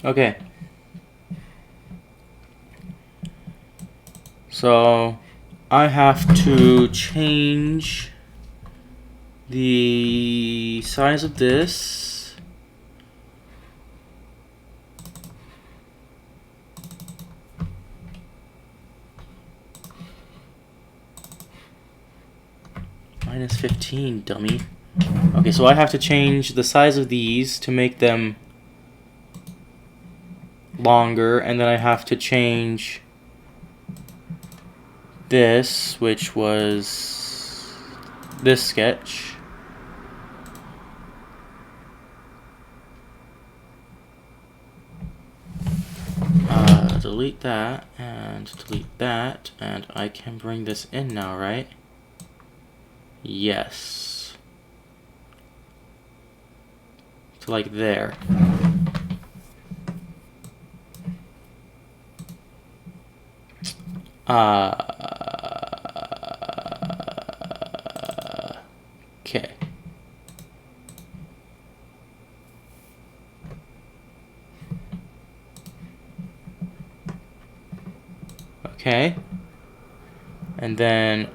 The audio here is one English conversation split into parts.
Okay. So I have to change the size of this. Minus 15, dummy. Okay, so I have to change the size of these to make them longer, and then I have to change this, which was this sketch. Delete that, and delete that, and I can bring this in now, right? Yes. To like there. Okay. Okay. And then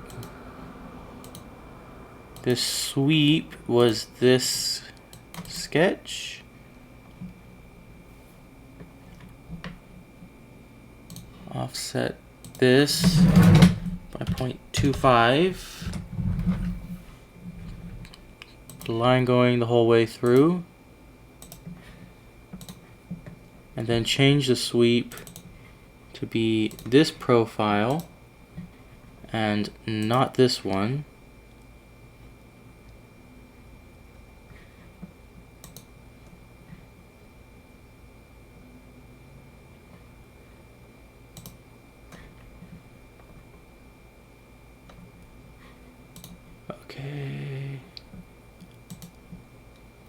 this sweep was this sketch. Offset this by 0.25. The line going the whole way through. And then change the sweep to be this profile and not this one.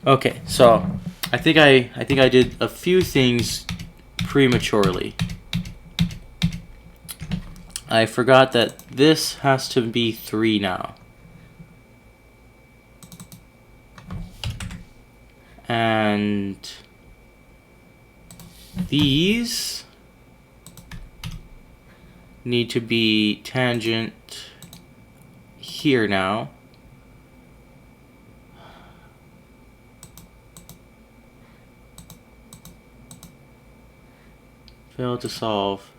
Okay, so I think I did a few things prematurely. I forgot that this has to be 3 now. And these need to be tangent here now. Fail to solve.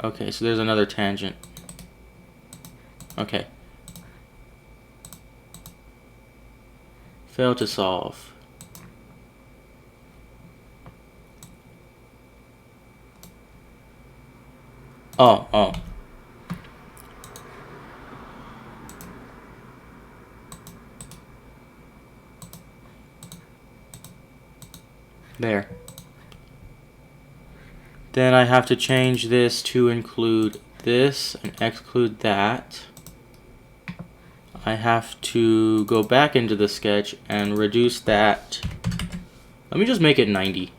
Okay, so there's another tangent. Okay. Fail to solve. Oh. There. Then I have to change this to include this and exclude that. I have to go back into the sketch and reduce that. Let me just make it 90.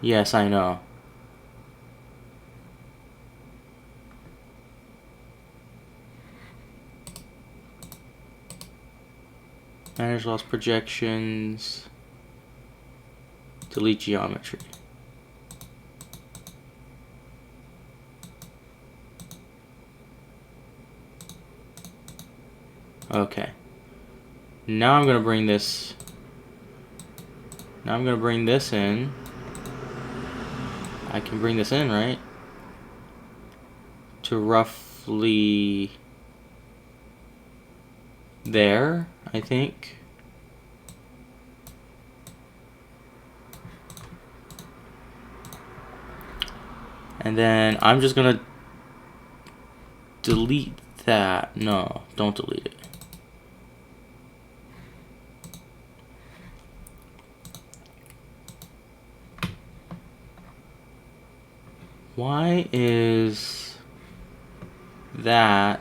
Yes, I know. Manage loss projections. Delete geometry. Okay. Now I'm gonna bring this. Now I'm gonna bring this in. I can bring this in, right? To roughly there, I think. And then I'm just gonna delete that. No, don't delete it. Why is that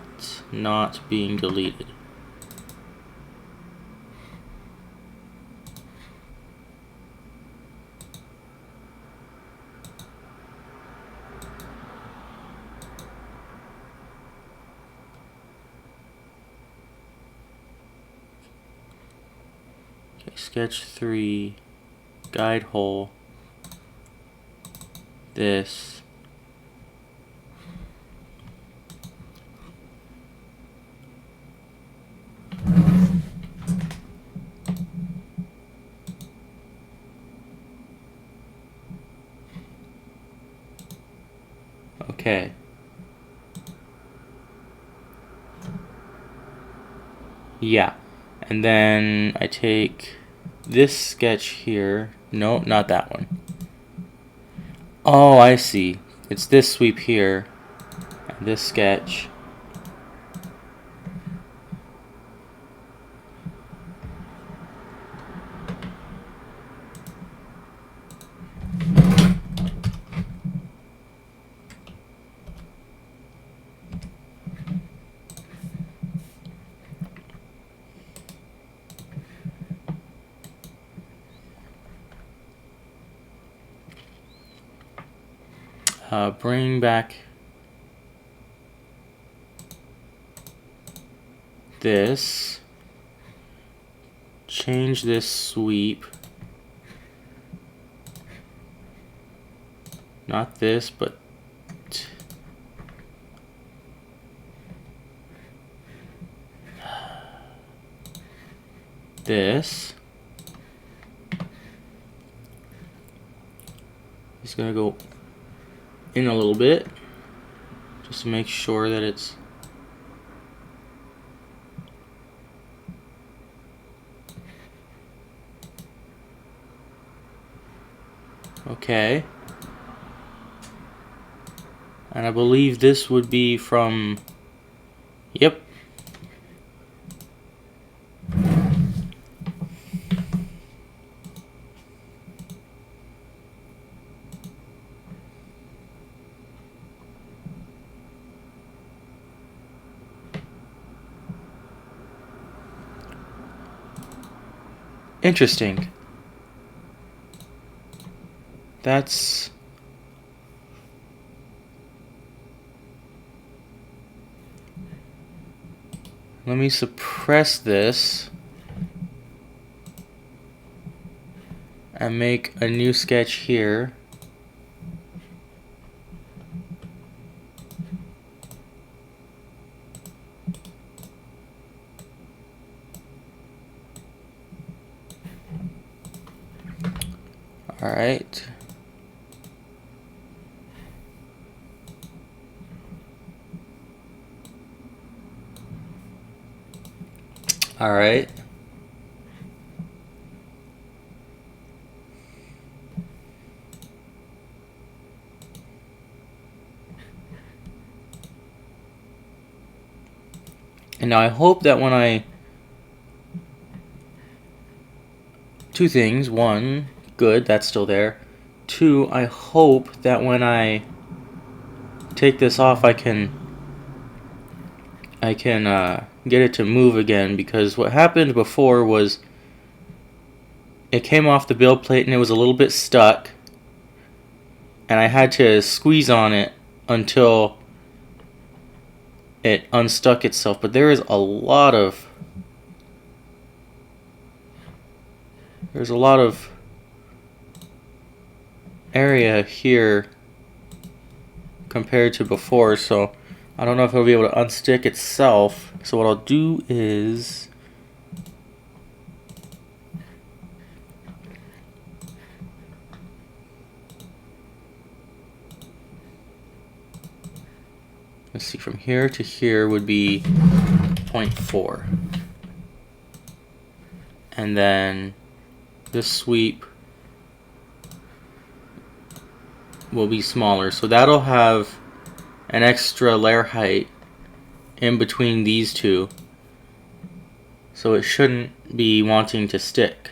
not being deleted? Okay, sketch 3, guide hole, this. Okay. Yeah. And then I take this sketch here. No, not that one. Oh, I see. It's this sweep here. And this sketch. Bring back this. Change this sweep. Not this, but this. Just gonna go in a little bit just to make sure that it's okay. And I believe this would be from, yep. Interesting. That's let me suppress this and make a new sketch here. All right. All right. And now I hope that when I two things. One, good, that's still there. Two, I hope that when I take this off, I can get it to move again, because what happened before was it came off the build plate and it was a little bit stuck, and I had to squeeze on it until it unstuck itself. But there is a lot of area here compared to before, so I don't know if it'll be able to unstick itself. So what I'll do is let's see, from here to here would be 0.4, and then this sweep will be smaller, so that'll have an extra layer height in between these two, so it shouldn't be wanting to stick.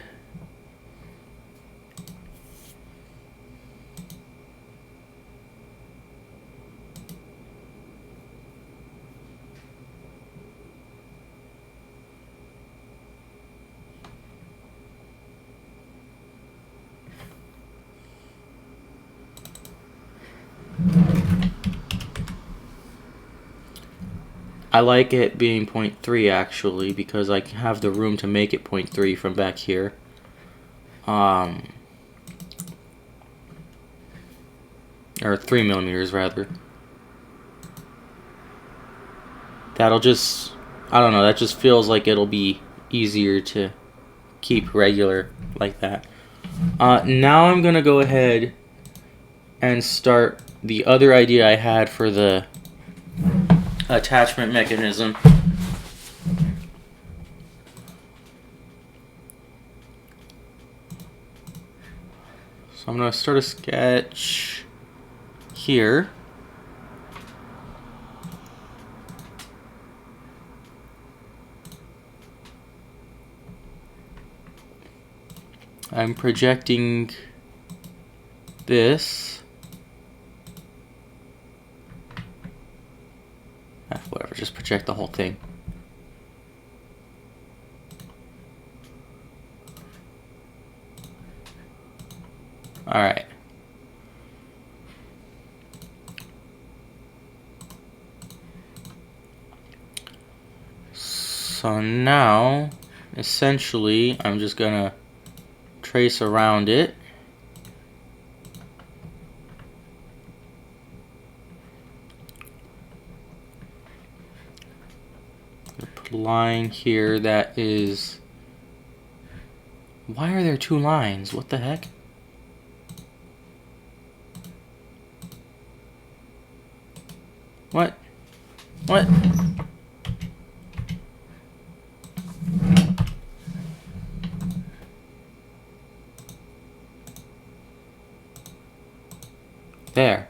I like it being 0.3 actually, because I have the room to make it 0.3 from back here. or 3mm rather. That'll just, I don't know, that just feels like it'll be easier to keep regular like that. Now I'm gonna go ahead and start the other idea I had for the attachment mechanism. So I'm gonna start a sketch here. I'm projecting this. Whatever, just project the whole thing. Alright. So now, essentially, I'm just gonna trace around it. Put a line here that is... Why are there two lines? What the heck? What? What? There.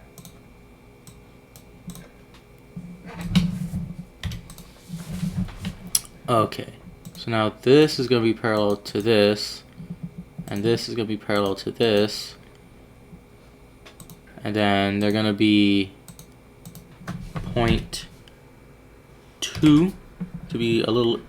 Okay. So now this is going to be parallel to this. And this is going to be parallel to this. And then they're going to be 0.2 to be a little...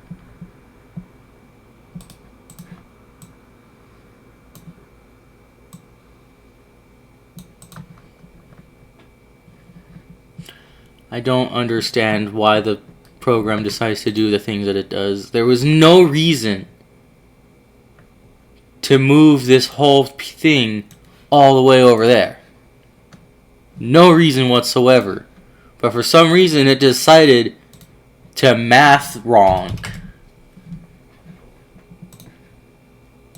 I don't understand why the program decides to do the things that it does. There was no reason to move this whole thing all the way over there. No reason whatsoever. But for some reason it decided to math wrong.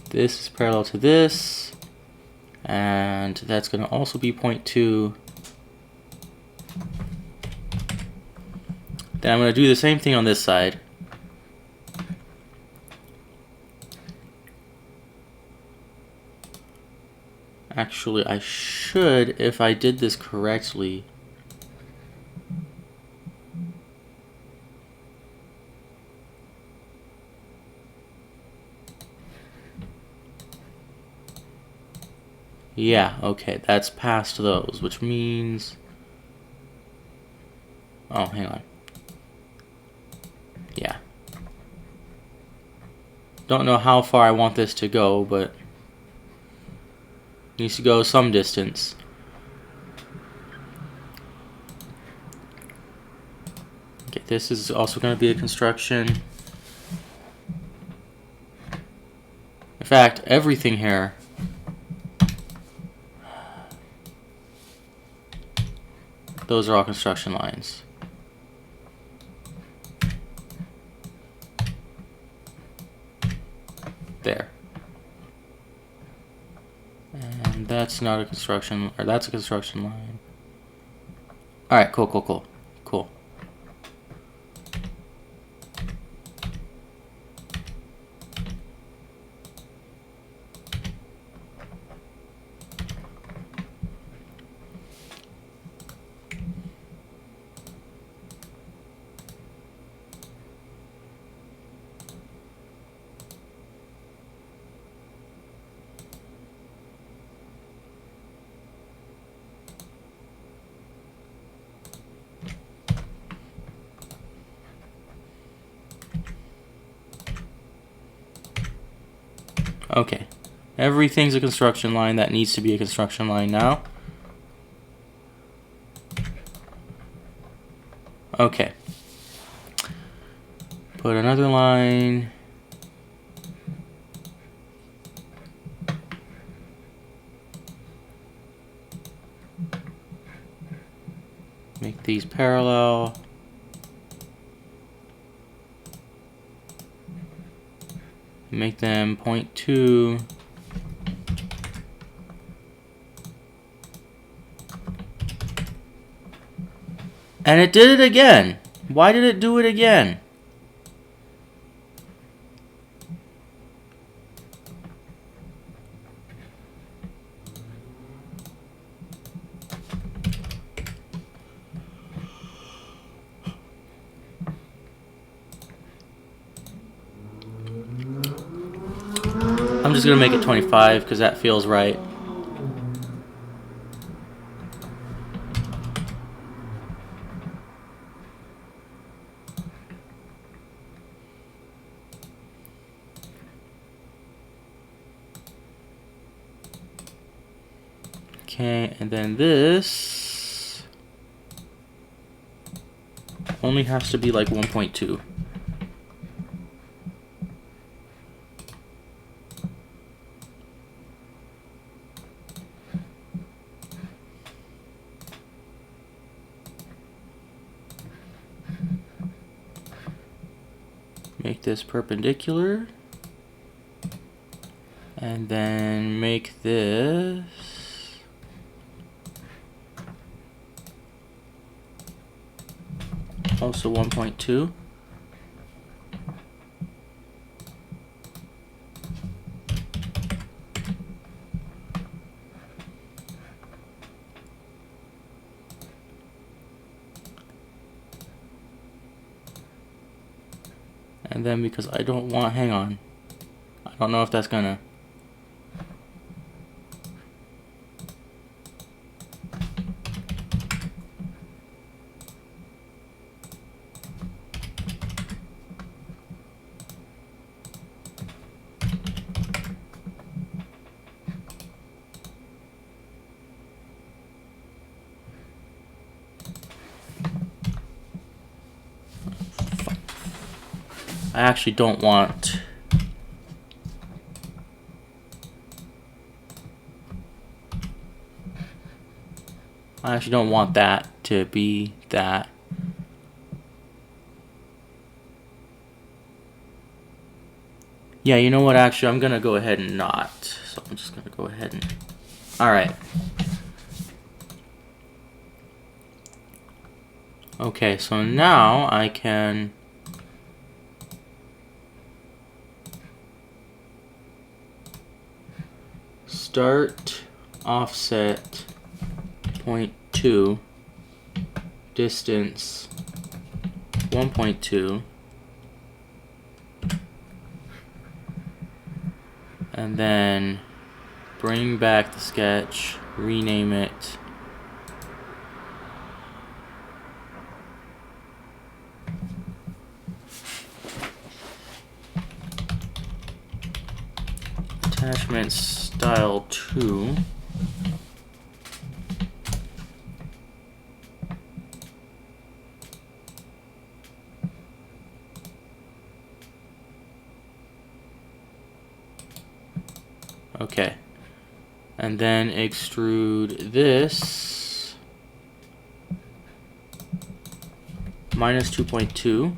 This is parallel to this. And that's going to also be 0.2. Then I'm going to do the same thing on this side. Actually, I should, if I did this correctly. Yeah, okay, that's past those, which means... Oh, hang on. Yeah. Don't know how far I want this to go, but... needs to go some distance. Okay, this is also going to be a construction. In fact, everything here. Those are all construction lines. There. And that's not a construction, or that's a construction line. Alright, cool. Cool. Okay. Everything's a construction line that needs to be a construction line now. Okay. Put another line. these parallel. Make them 0.2. And it did it again. Why did it do it again? I'm just gonna make it 25 because that feels right. Okay, and then this only has to be like 1.2. Make this perpendicular. And then make this also 1.2. And then because I don't want, hang on, I don't know if that's gonna, I actually don't want, that to be that. Yeah, you know what, actually I'm gonna go ahead and not. So I'm just gonna go ahead and, all right. Okay, so now I can start offset 0.2, distance 1.2, and then bring back the sketch, rename it attachment style 2. Okay, and then extrude this minus 2.2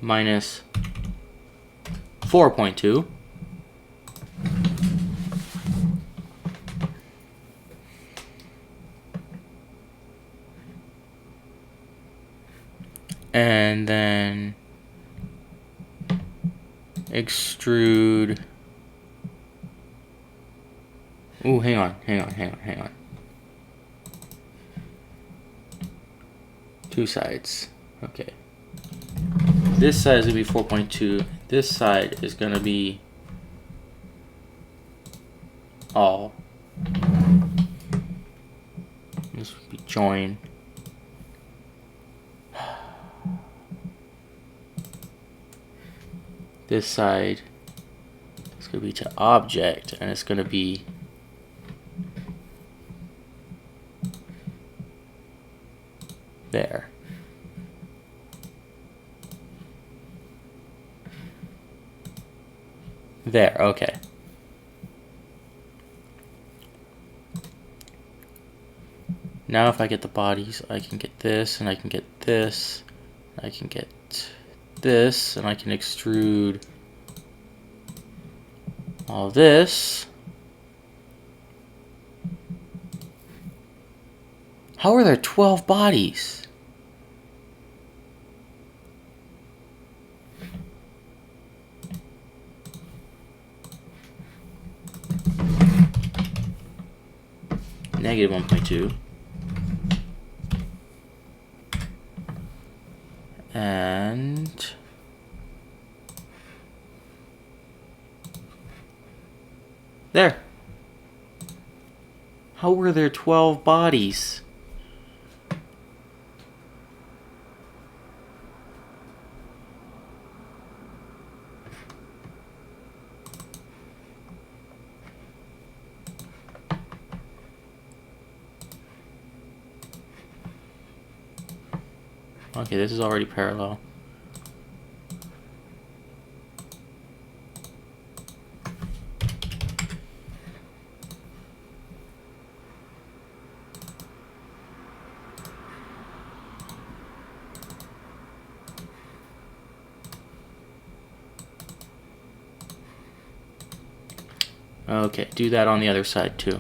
minus 4.2 and then extrude. Ooh, hang on. Two sides. Okay. This side is gonna be 4.2. This side is gonna be all. This would be join. This side is gonna be to object, and it's gonna be there. There, okay. Now if I get the bodies, I can get this, and I can get this, I can get this, and I can extrude all this. How are there 12 bodies? Negative 1.2. And there. How were there 12 bodies? Okay, this is already parallel. Okay, do that on the other side too.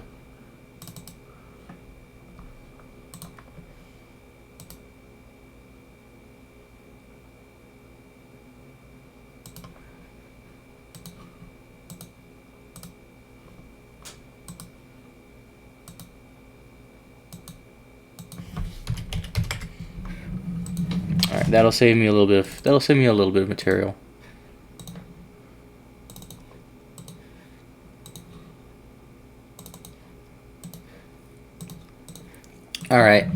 Alright, that'll save me a little bit of material. Alright.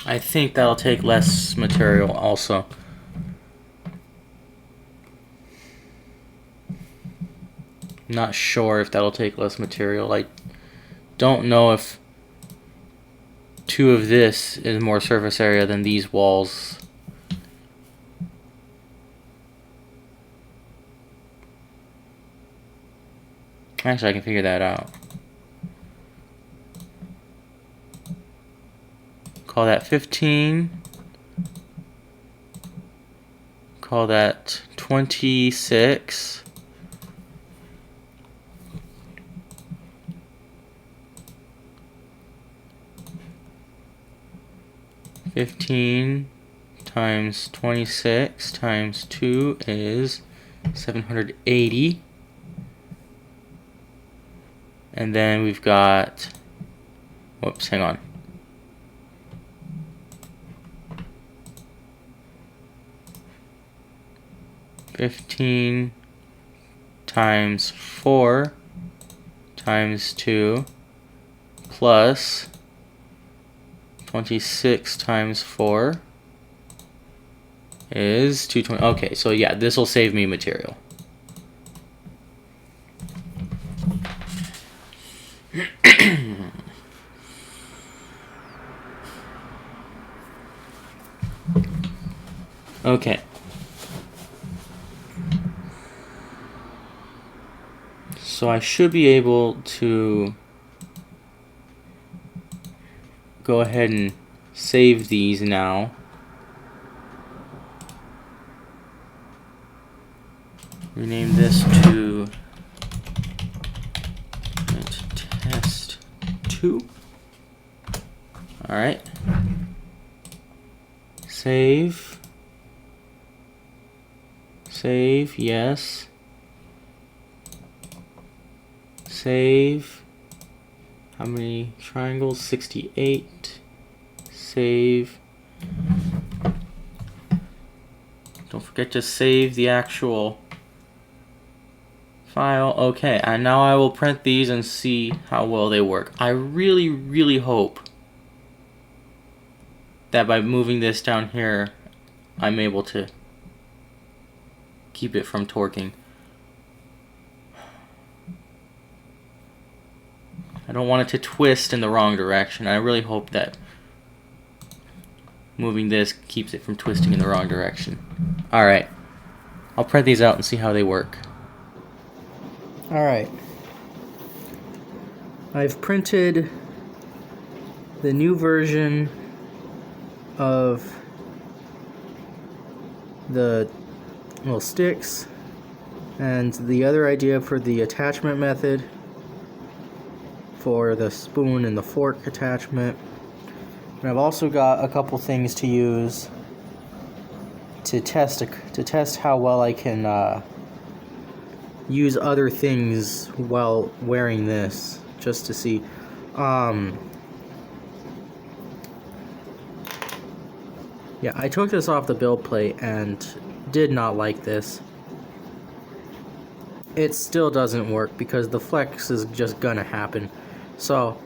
I think that'll take less material also. Not sure if that'll take less material. I don't know if 2 of this is more surface area than these walls. Actually, I can figure that out. Call that 15. Call that 26. Times 26 times 2 is 780. And then we've got, whoops, hang on. $15 times 4 times 2 plus 26 times 4 is 220. Okay, so yeah, this will save me material. Okay. So I should be able to go ahead and save these now. Rename this to test 2. Alright. Save. Save, yes. Save. How many triangles? 68. Save. Don't forget to save the actual file. Okay, and now I will print these and see how well they work. I really, really hope that by moving this down here, I'm able to keep it from torquing. I don't want it to twist in the wrong direction. I really hope that moving this keeps it from twisting in the wrong direction. Alright, I'll print these out and see how they work. Alright, I've printed the new version of the little sticks and the other idea for the attachment method for the spoon and the fork attachment. And I've also got a couple things to use to test how well I can use other things while wearing this, just to see. Yeah, I took this off the build plate and did not like this. It still doesn't work because the flex is just gonna happen. So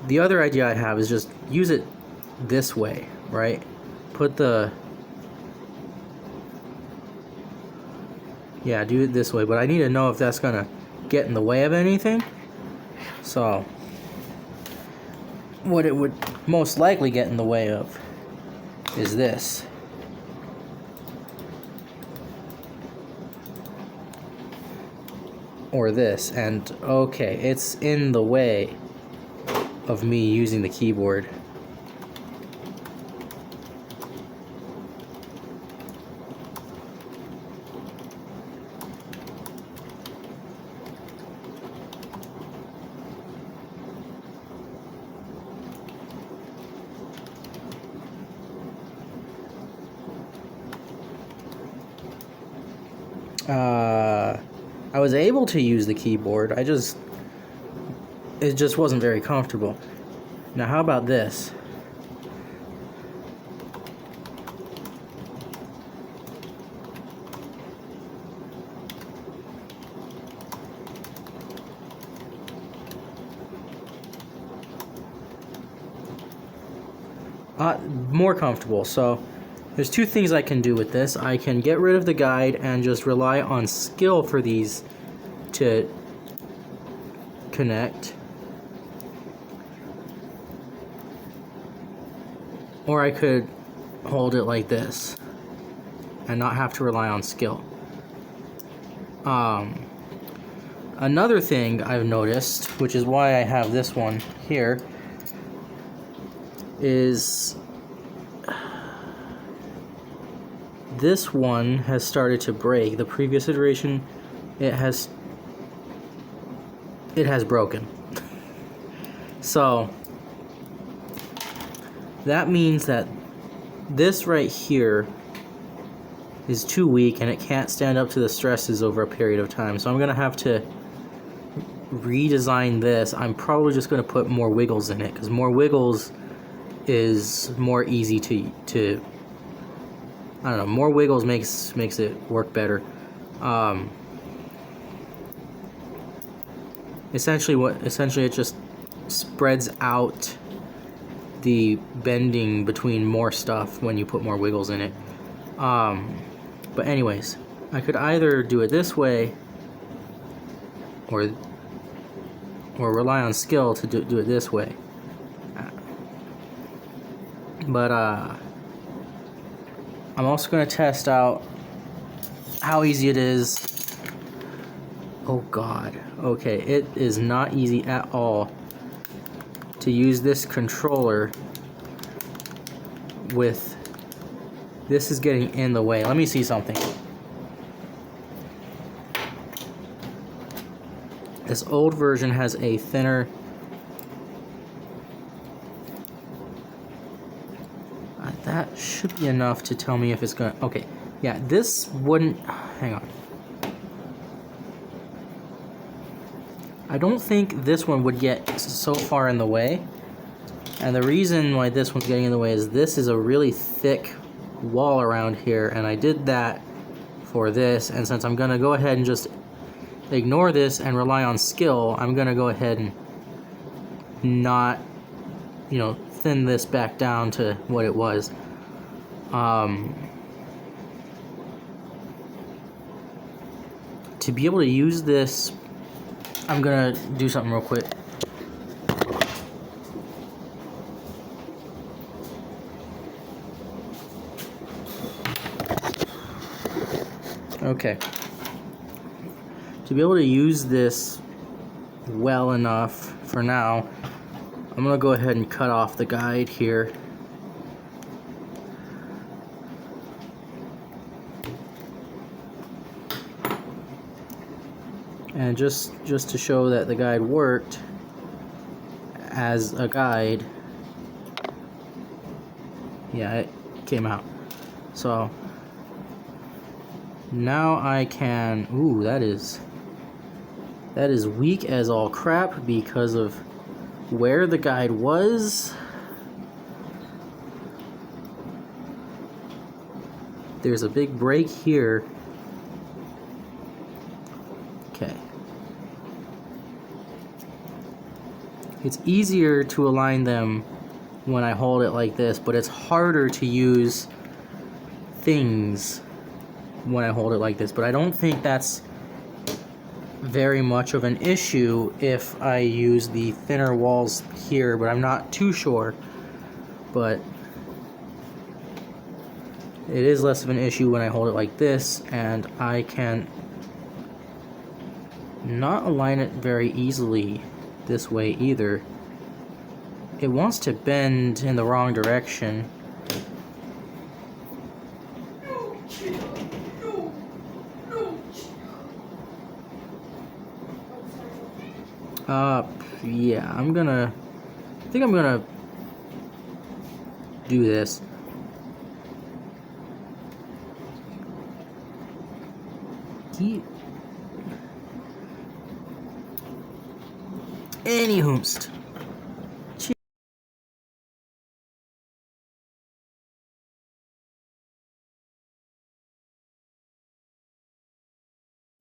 the other idea I have is just use it this way, right? Put the... yeah, do it this way, but I need to know if that's gonna get in the way of anything. So what it would most likely get in the way of is this. Or this, and okay, it's in the way of me using the keyboard. I was able to use the keyboard, it just wasn't very comfortable. Now how about this? More comfortable. So there's two things I can do with this. I can get rid of the guide and just rely on skill for these to connect. Or I could hold it like this and not have to rely on skill. Another thing I've noticed, which is why I have this one here, is this one has started to break. The previous iteration, it has broken. So that means that this right here is too weak and it can't stand up to the stresses over a period of time. So I'm gonna have to redesign this. I'm probably just gonna put more wiggles in it, because more wiggles is more easy to I don't know, more wiggles makes it work better. Essentially it just spreads out the bending between more stuff when you put more wiggles in it. But anyways, I could either do it this way or rely on skill to do it this way. But I'm also going to test out how easy it is. Oh god. Okay, it is not easy at all to use this controller with this is getting in the way. Let me see something. This old version has a thinner that should be enough to tell me if it's gonna... okay, yeah, this wouldn't... hang on. I don't think this one would get so far in the way. And the reason why this one's getting in the way is this is a really thick wall around here, and I did that for this, and since I'm gonna go ahead and just ignore this and rely on skill, I'm gonna go ahead and not, you know, thin this back down to what it was. To be able to use this, I'm gonna do something real quick. Okay. To be able to use this well enough for now, I'm gonna go ahead and cut off the guide here. And just to show that the guide worked as a guide, yeah, it came out. So now I can, ooh, that is weak as all crap because of where the guide was. There's a big break here. Okay. It's easier to align them when I hold it like this, but it's harder to use things when I hold it like this. But I don't think that's very much of an issue if I use the thinner walls here, but I'm not too sure. But it is less of an issue when I hold it like this, and I can not align it very easily this way either. It wants to bend in the wrong direction. Yeah, I think I'm gonna do this. Anyhoomst.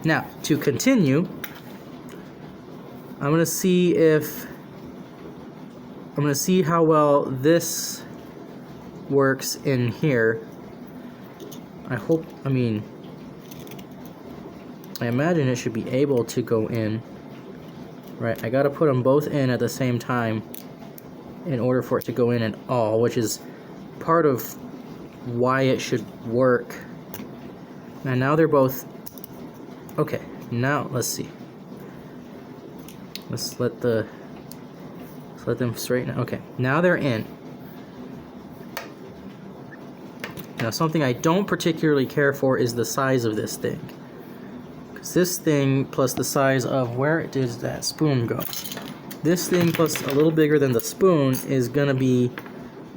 Now, to continue, I'm gonna see how well this works in here. I imagine it should be able to go in. Right, I gotta put them both in at the same time in order for it to go in at all, which is part of why it should work. And now they're both... Okay, now let's see. Let's let them straighten out. Okay, now they're in. Now something I don't particularly care for is the size of this thing. Because this thing plus the size of, where did that spoon go? This thing plus a little bigger than the spoon is gonna be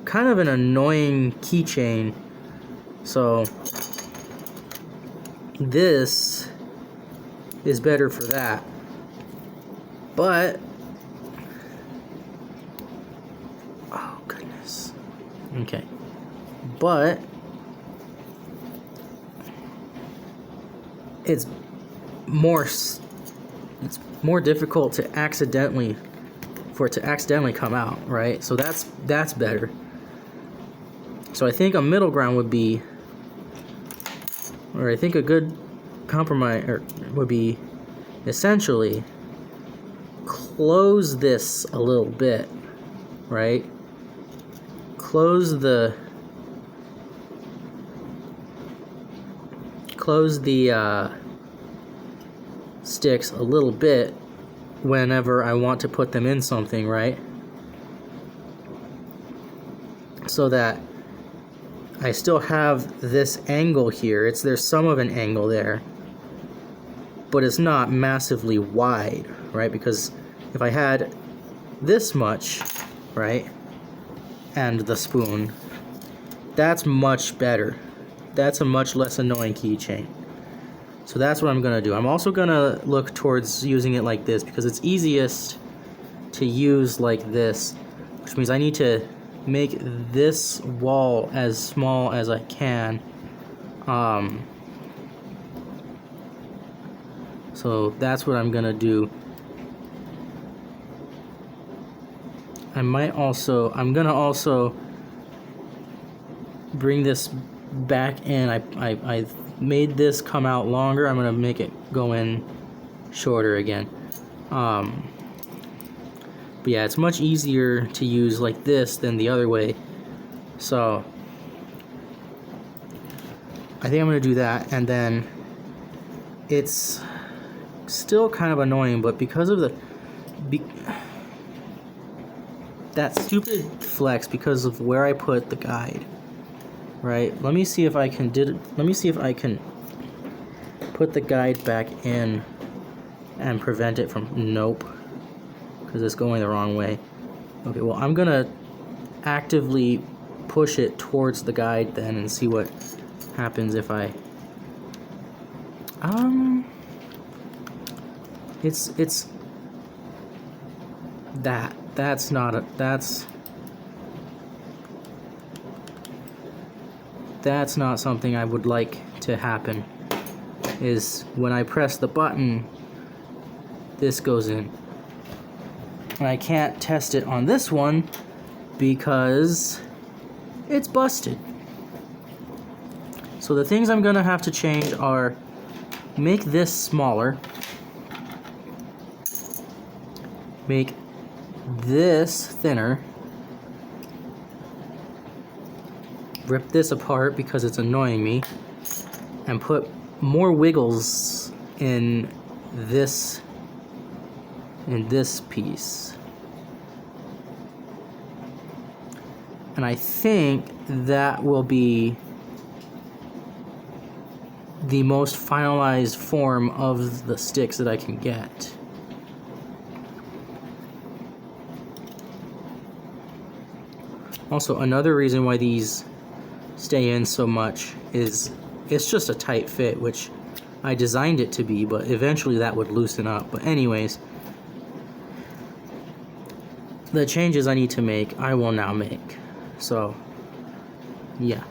kind of an annoying keychain. So this is better for that. But oh goodness. Okay. But it's more difficult to accidentally come out, right? So that's better. So I think a middle ground would be, or I think a good compromise would be essentially close this a little bit, right? Close the sticks a little bit whenever I want to put them in something, right? So that I still have this angle here. There's some of an angle there, but it's not massively wide, right? Because if I had this much, right, and the spoon, that's much better. That's a much less annoying keychain. So that's what I'm gonna do. I'm also gonna look towards using it like this because it's easiest to use like this, which means I need to make this wall as small as I can. So that's what I'm gonna do. I'm gonna also bring this back in. I made this come out longer. I'm gonna make it go in shorter again. But yeah, it's much easier to use like this than the other way. So I think I'm gonna do that, and then it's still kind of annoying, but because of that stupid flex, because of where I put the guide, right? Let me see if I can put the guide back in and prevent it from, nope, because it's going the wrong way. Okay, well, I'm gonna actively push it towards the guide then and see what happens if I it's that's not something I would like to happen, is when I press the button this goes in, and I can't test it on this one because it's busted. So the things I'm gonna have to change are make this smaller, make this thinner, rip this apart because it's annoying me, and put more wiggles in this piece. And I think that will be the most finalized form of the sticks that I can get. Also, another reason why these stay in so much is it's just a tight fit, which I designed it to be, but eventually that would loosen up. But anyways, the changes I need to make, I will now make. So, yeah.